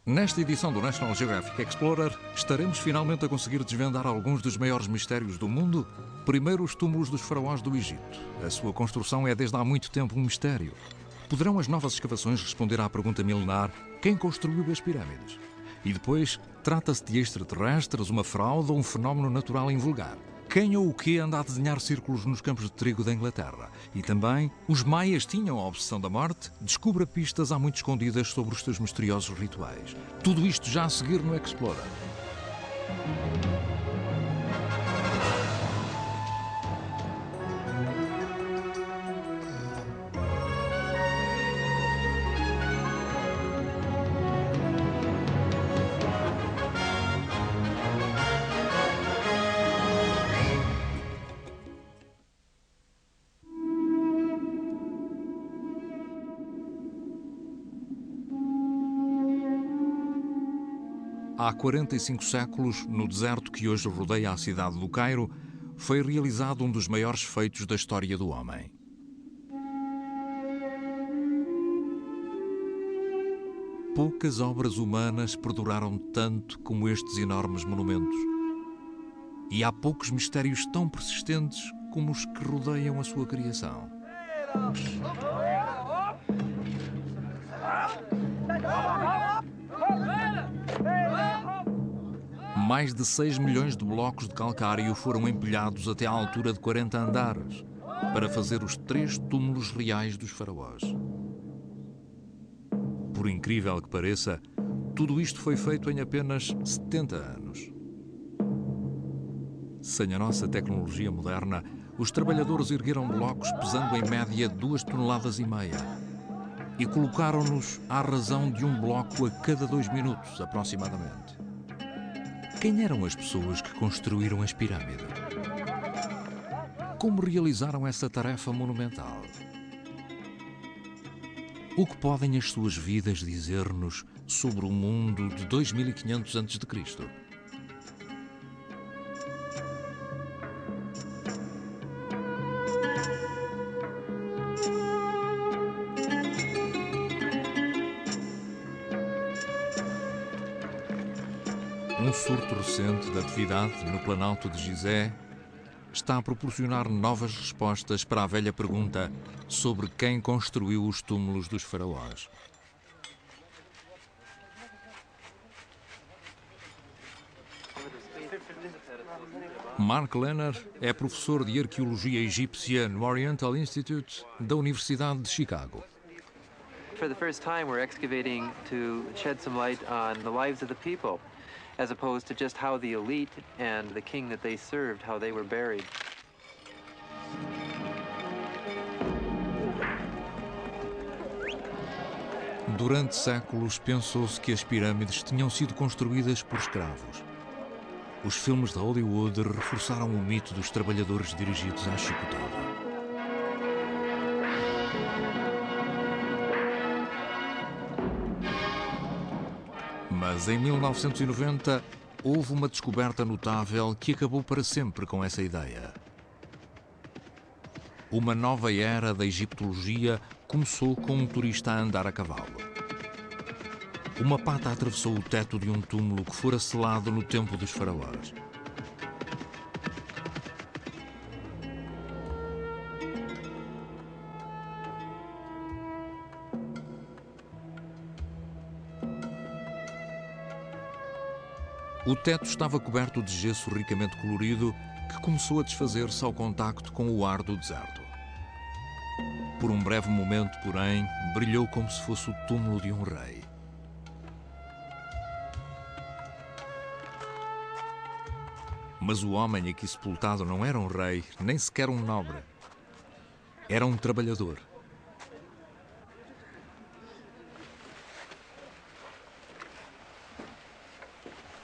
Nesta edição do National Geographic Explorer, estaremos finalmente a conseguir desvendar alguns dos maiores mistérios do mundo. Primeiro, os túmulos dos faraós do Egito. A sua construção é desde há muito tempo um mistério. Poderão as novas escavações responder à pergunta milenar: quem construiu as pirâmides? E depois, trata-se de extraterrestres, uma fraude ou um fenómeno natural invulgar? Quem ou o quê anda a desenhar círculos nos campos de trigo da Inglaterra? E também, os maias tinham a obsessão da morte? Descubra pistas há muito escondidas sobre os seus misteriosos rituais. Tudo isto já a seguir no Explorer. Há 45 séculos, no deserto que hoje rodeia a cidade do Cairo, foi realizado um dos maiores feitos da história do homem. Poucas obras humanas perduraram tanto como estes enormes monumentos. E há poucos mistérios tão persistentes como os que rodeiam a sua criação. Mais de 6 milhões de blocos de calcário foram empilhados até à altura de 40 andares para fazer os 3 túmulos reais dos faraós. Por incrível que pareça, tudo isto foi feito em apenas 70 anos. Sem a nossa tecnologia moderna, os trabalhadores ergueram blocos pesando em média 2,5 toneladas e colocaram-nos à razão de um bloco a cada 2 minutos, aproximadamente. Quem eram as pessoas que construíram as pirâmides? Como realizaram essa tarefa monumental? O que podem as suas vidas dizer-nos sobre o mundo de 2500 a.C.? Um surto recente de atividade no Planalto de Gizé está a proporcionar novas respostas para a velha pergunta sobre quem construiu os túmulos dos faraós. Mark Lehner é professor de arqueologia egípcia no Oriental Institute da Universidade de Chicago. For the first time, we're excavating to shed some light on the lives of the people, as opposed to just how the elite and the king that they served, how they were buried. Durante séculos pensou-se que as pirâmides tinham sido construídas por escravos. Os filmes de Hollywood reforçaram o mito dos trabalhadores dirigidos à chicotada. Mas em 1990 houve uma descoberta notável que acabou para sempre com essa ideia. Uma nova era da egiptologia começou com um turista a andar a cavalo. Uma pata atravessou o teto de um túmulo que fora selado no tempo dos faraós. O teto estava coberto de gesso ricamente colorido que começou a desfazer-se ao contacto com o ar do deserto. Por um breve momento, porém, brilhou como se fosse o túmulo de um rei. Mas o homem aqui sepultado não era um rei, nem sequer um nobre. Era um trabalhador.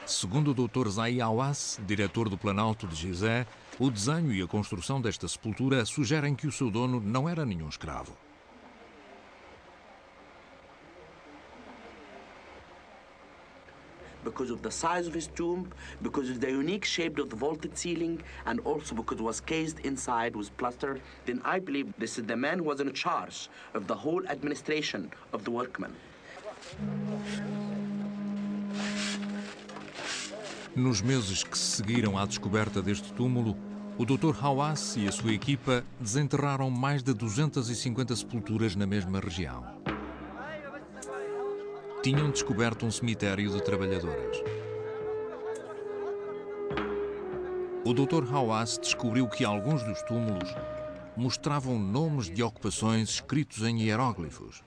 Segundo o Dr. Zahi Hawass, diretor do Planalto de Gizé, o desenho e a construção desta sepultura sugerem que o seu dono não era nenhum escravo. Because of the size of his tomb, because of the unique shape of the vaulted ceiling, and also because it was cased inside with plaster, then I believe this is the man who was in charge of the whole administration of the workmen. Nos meses que se seguiram à descoberta deste túmulo, o Dr. Hawass e a sua equipa desenterraram mais de 250 sepulturas na mesma região. Tinham descoberto um cemitério de trabalhadoras. O Dr. Hawass descobriu que alguns dos túmulos mostravam nomes de ocupações escritos em hieróglifos.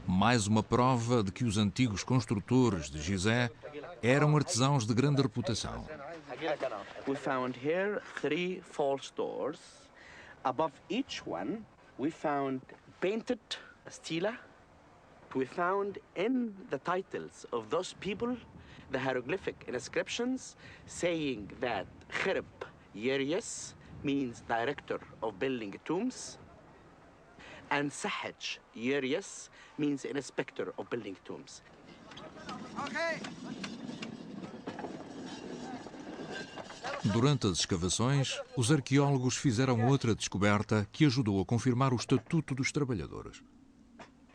Mais uma prova de que os antigos construtores de Gizeh eram artesãos de grande reputação. We found here 3 false doors. Above each one, we found painted stela. We found in the titles of those people the hieroglyphic inscriptions saying that Khirb Yerius means director of building tombs, and Sahaj Yerius means inspector of building tombs. Durante as escavações, os arqueólogos fizeram outra descoberta que ajudou a confirmar o estatuto dos trabalhadores.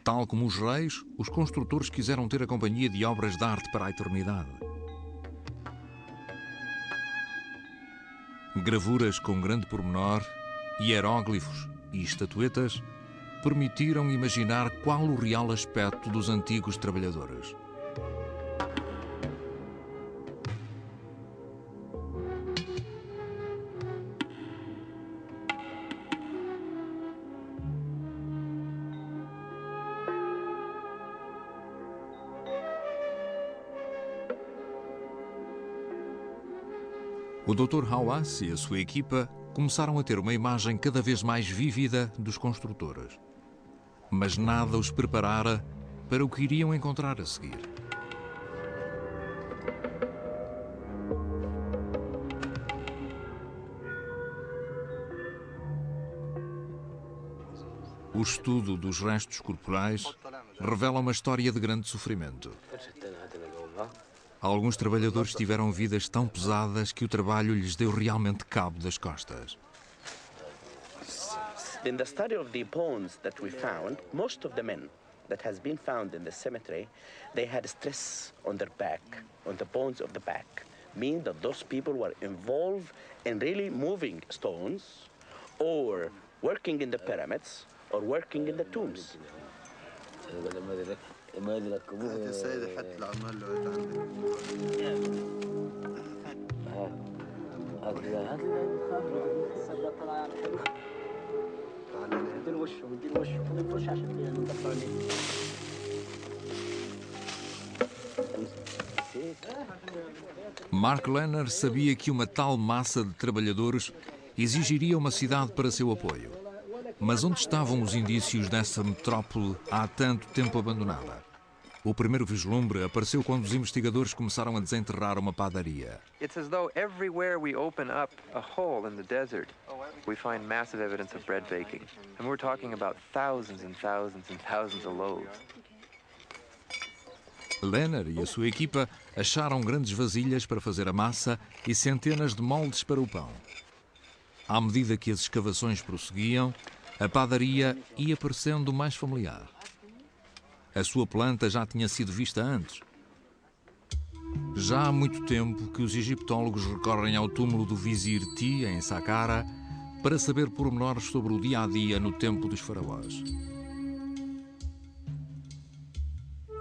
Tal como os reis, os construtores quiseram ter a companhia de obras de arte para a eternidade. Gravuras com grande pormenor, hieróglifos e estatuetas permitiram imaginar qual o real aspecto dos antigos trabalhadores. O Dr. Hawass e a sua equipa começaram a ter uma imagem cada vez mais vívida dos construtores. Mas nada os preparara para o que iriam encontrar a seguir. O estudo dos restos corporais revela uma história de grande sofrimento. Alguns trabalhadores tiveram vidas tão pesadas que o trabalho lhes deu realmente cabo das costas. In the study of the bones that we found, most of the men that has been found in the cemetery, they had stress on their back, on the bones of the back, meaning that those people were involved in really moving stones or working in the pyramids or working in the tombs. Mark Lehner sabia que uma tal massa de trabalhadores exigiria uma cidade para seu apoio. Mas onde estavam os indícios dessa metrópole há tanto tempo abandonada? O primeiro vislumbre apareceu quando os investigadores começaram a desenterrar uma padaria. It's as though everywhere we open up a hole in the desert, we find massive evidence of bread baking. And we're talking about thousands and thousands and thousands of loaves. Lehner e a sua equipa acharam grandes vasilhas para fazer a massa e centenas de moldes para o pão. À medida que as escavações prosseguiam, a padaria ia parecendo mais familiar. A sua planta já tinha sido vista antes. Já há muito tempo que os egiptólogos recorrem ao túmulo do Vizir Ti, em Saqqara, para saber pormenores sobre o dia-a-dia no tempo dos faraós.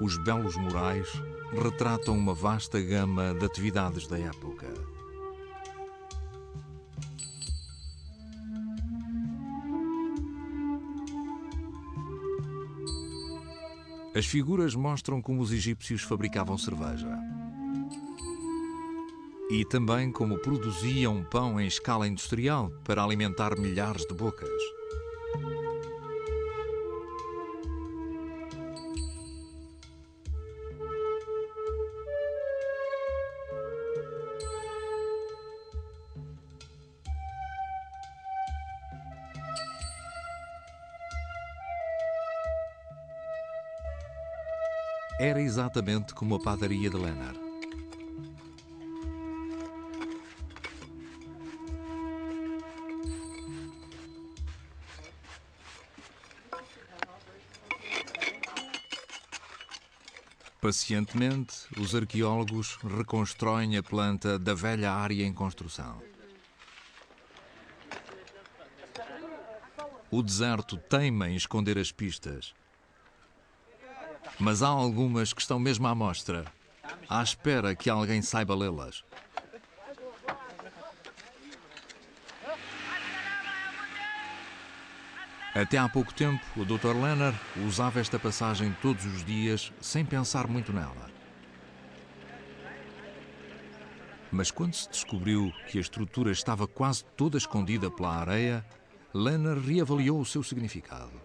Os belos murais retratam uma vasta gama de atividades da época. As figuras mostram como os egípcios fabricavam cerveja e também como produziam pão em escala industrial para alimentar milhares de bocas. Era exatamente como a padaria de Lehner. Pacientemente, os arqueólogos reconstroem a planta da velha área em construção. O deserto teima em esconder as pistas, mas há algumas que estão mesmo à mostra, à espera que alguém saiba lê-las. Até há pouco tempo, o Dr. Leonard usava esta passagem todos os dias sem pensar muito nela. Mas quando se descobriu que a estrutura estava quase toda escondida pela areia, Leonard reavaliou o seu significado.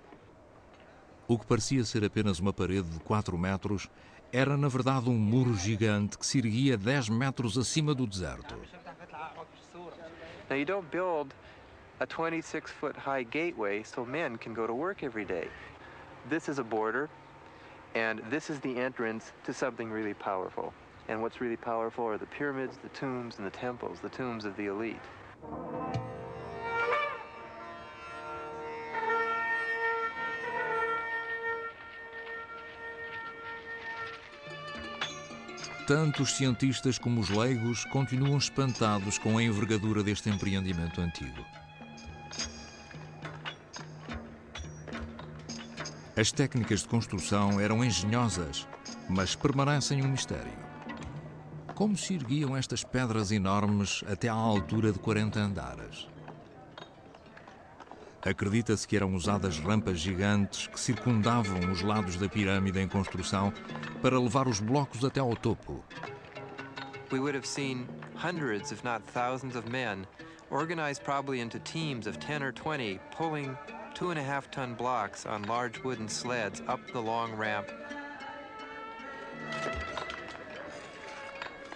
O que parecia ser apenas uma parede de 4 metros era, na verdade, um muro gigante que se erguia 10 metros acima do deserto. Now, you don't build a 26-foot high gateway so men can go to work every day. This is a border, and this is the entrance to something really powerful. And what's really powerful are the pyramids, the tombs, and the temples, the tombs of the elite. Tanto os cientistas como os leigos continuam espantados com a envergadura deste empreendimento antigo. As técnicas de construção eram engenhosas, mas permanecem um mistério. Como se erguiam estas pedras enormes até à altura de 40 andares? Acredita-se que eram usadas rampas gigantes que circundavam os lados da pirâmide em construção para levar os blocos até ao topo. We would have seen hundreds, if not thousands of men, organized probably into teams of 10 or 20, pulling 2.5-ton blocks on large wooden sleds up the long ramp.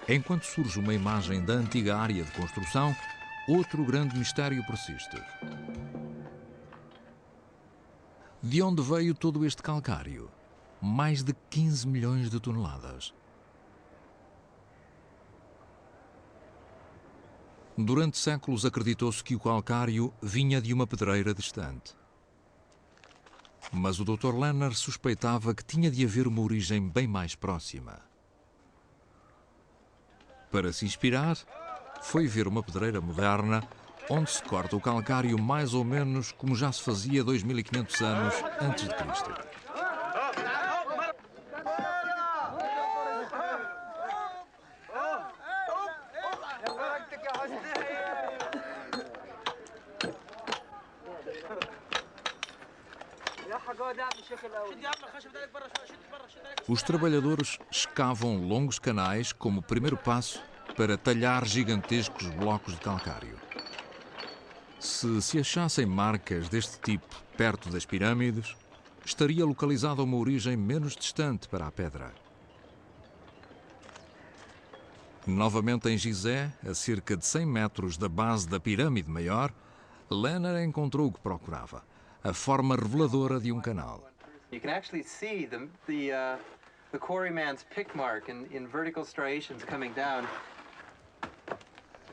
Enquanto surge uma imagem da antiga área de construção, outro grande mistério persiste. De onde veio todo este calcário? Mais de 15 milhões de toneladas. Durante séculos acreditou-se que o calcário vinha de uma pedreira distante. Mas o Dr. Leonard suspeitava que tinha de haver uma origem bem mais próxima. Para se inspirar, foi ver uma pedreira moderna onde se corta o calcário mais ou menos como já se fazia 2500 anos antes de Cristo. Os trabalhadores escavam longos canais como primeiro passo para talhar gigantescos blocos de calcário. Se achassem marcas deste tipo perto das pirâmides, estaria localizada uma origem menos distante para a pedra. Novamente em Gizé, a cerca de 100 metros da base da pirâmide maior, Leonard encontrou o que procurava, a forma reveladora de um canal. You can actually see the quarryman's pick mark in vertical striations coming down.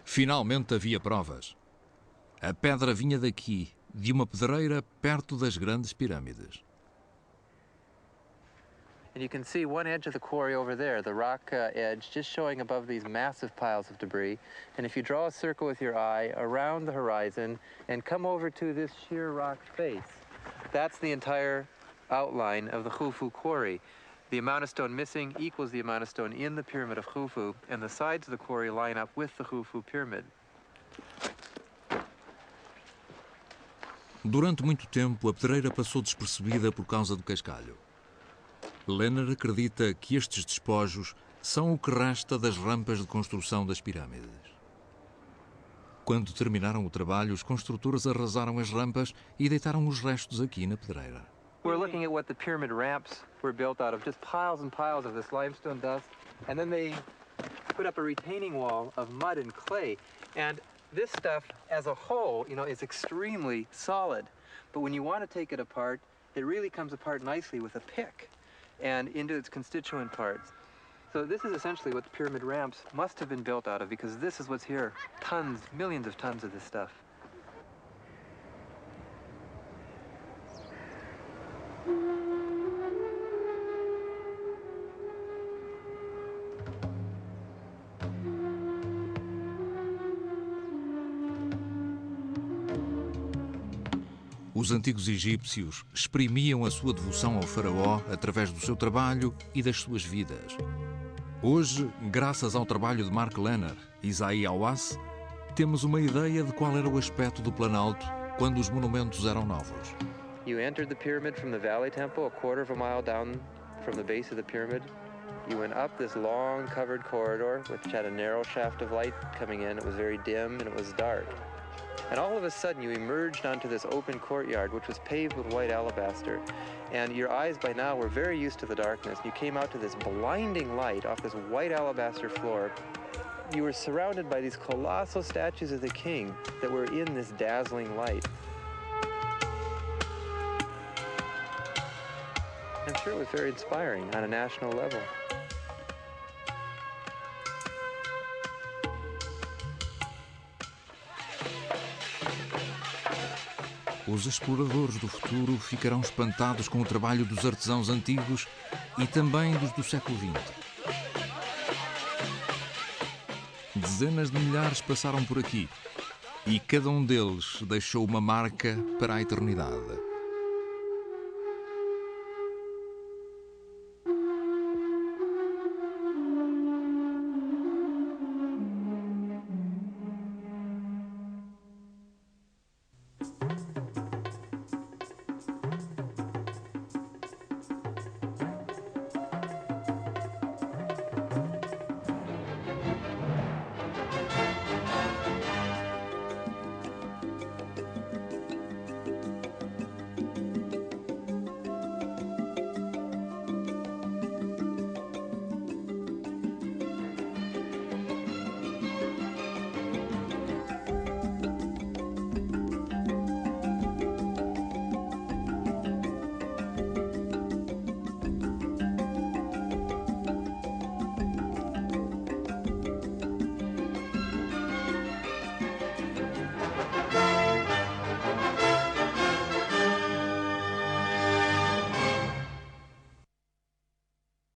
Finalmente havia provas. A pedra vinha daqui, de uma pedreira perto das grandes pirâmides. And you can see one edge of the quarry over there, the rock edge, just showing above these massive piles of debris. And if you draw a circle with your eye around the horizon and come over to this sheer rock face, that's the entire outline of the Khufu quarry. The amount of stone missing equals the amount of stone in the pyramid of Khufu, and the sides of the quarry line up with the Khufu pyramid. Durante muito tempo, a pedreira passou despercebida por causa do cascalho. Leonard acredita que estes despojos são o que resta das rampas de construção das pirâmides. Quando terminaram o trabalho, os construtores arrasaram as rampas e deitaram os restos aqui na pedreira. We're looking at what the pyramid ramps were built out of, just piles and piles of this limestone dust, and then they put up a retaining wall of mud and clay. And this stuff, as a whole, is extremely solid. But when you want to take it apart, it really comes apart nicely with a pick and into its constituent parts. So this is essentially what the pyramid ramps must have been built out of, because this is what's here. Tons, millions of tons of this stuff. Os antigos egípcios exprimiam a sua devoção ao faraó através do seu trabalho e das suas vidas. Hoje, graças ao trabalho de Mark Lenner e Zahi Hawass, temos uma ideia de qual era o aspecto do Planalto quando os monumentos eram novos. You entered the pyramid from the Valley Temple, a quarter of a mile down from the base of the pyramid. You went up this long covered corridor, which had a narrow shaft of light coming in. It was very dim and it was dark. And all of a sudden you emerged onto this open courtyard, which was paved with white alabaster. And your eyes by now were very used to the darkness. You came out to this blinding light off this white alabaster floor. You were surrounded by these colossal statues of the king that were in this dazzling light. I'm sure it was very inspiring on a national level. Os exploradores do futuro ficarão espantados com o trabalho dos artesãos antigos e também dos do século XX. Dezenas de milhares passaram por aqui e cada um deles deixou uma marca para a eternidade.